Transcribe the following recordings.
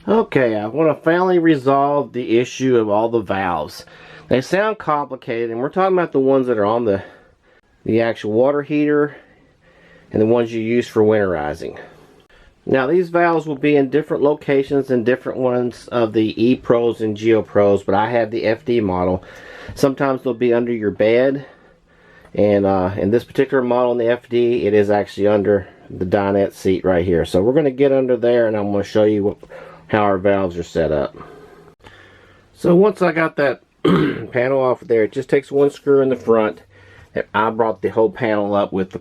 Okay, I want to finally resolve the issue of all the valves. They sound complicated, and we're talking about the ones that are on the actual water heater and the ones you use for winterizing. Now these valves will be in different locations and different ones of the E-Pros and Geo-Pros, but I have the FD model. Sometimes they'll be under your bed, and in this particular model in the FD, it is actually under the dinette seat right here. So we're going to get under there, and I'm going to show you how our valves are set up. So once I got that panel off there, it just takes one screw in the front. I brought the whole panel up with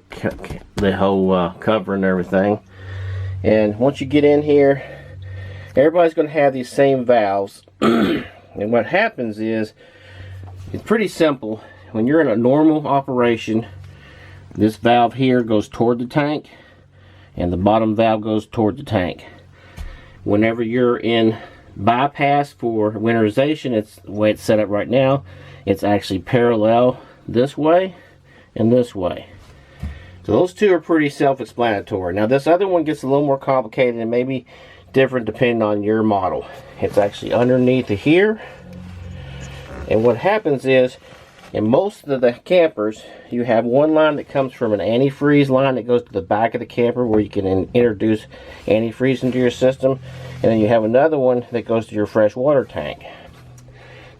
the whole cover and everything. And once you get in here, everybody's going to have these same valves. And what happens is, it's pretty simple. When you're in a normal operation, this valve here goes toward the tank, and the bottom valve goes toward the tank. Whenever you're in bypass for winterization, it's the way it's set up right now. It's actually parallel this way and this way. So those two are pretty self-explanatory. Now this other one gets a little more complicated and maybe different depending on your model. It's actually underneath here. And what happens is, in most of the campers, you have one line that comes from an antifreeze line that goes to the back of the camper where you can introduce antifreeze into your system. And then you have another one that goes to your fresh water tank.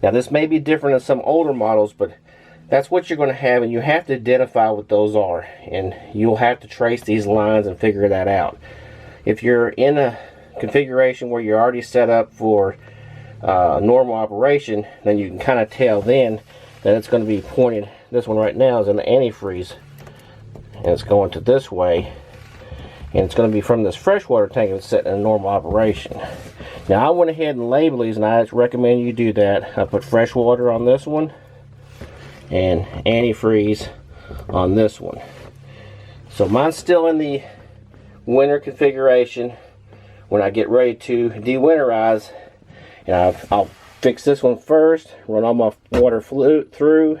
Now this may be different in some older models, but that's what you're going to have, and you have to identify what those are. And you'll have to trace these lines and figure that out. If you're in a configuration where you're already set up for normal operation, then you can kind of tell then that it's going to be pointed. This one right now is in the antifreeze, and it's going to this way, and it's going to be from this freshwater tank that's set in a normal operation. Now I went ahead and labeled these, and I recommend you do that. I put fresh water on this one and antifreeze on this one. So mine's still in the winter configuration. When I get ready to de-winterize, and I'll fix this one first, run all my water through,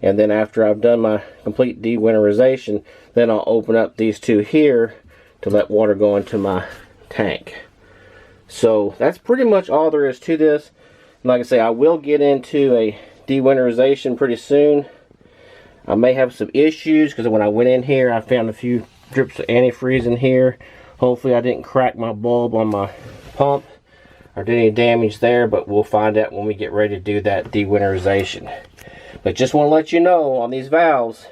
and then after I've done my complete de-winterization, then I'll open up these two here to let water go into my tank. So that's pretty much all there is to this. And like I say, I will get into a de-winterization pretty soon. I may have some issues because when I went in here, I found a few drips of antifreeze in here. Hopefully I didn't crack my bulb on my pump or did any damage there, but we'll find out when we get ready to do that de-winterization. But just want to let you know, on these valves,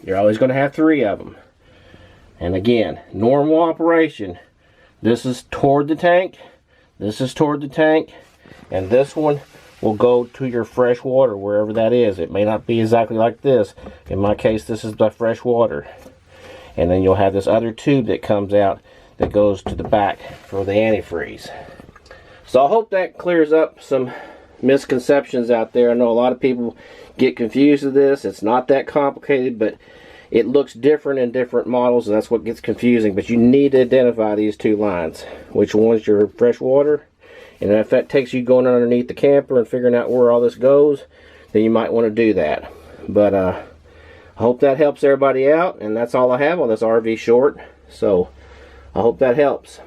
you're always going to have 3 of them. And again, normal operation, this is toward the tank, this is toward the tank, and this one will go to your fresh water, wherever that is. It may not be exactly like this. In my case, this is the fresh water. And then you'll have this other tube that comes out that goes to the back for the antifreeze. So I hope that clears up some misconceptions out there. I know a lot of people get confused with this. It's not that complicated, but it looks different in different models, and that's what gets confusing. But you need to identify these 2 lines. Which one's your fresh water? And if that takes you going underneath the camper and figuring out where all this goes, then you might want to do that. But I hope that helps everybody out, and that's all I have on this RV short. So I hope that helps.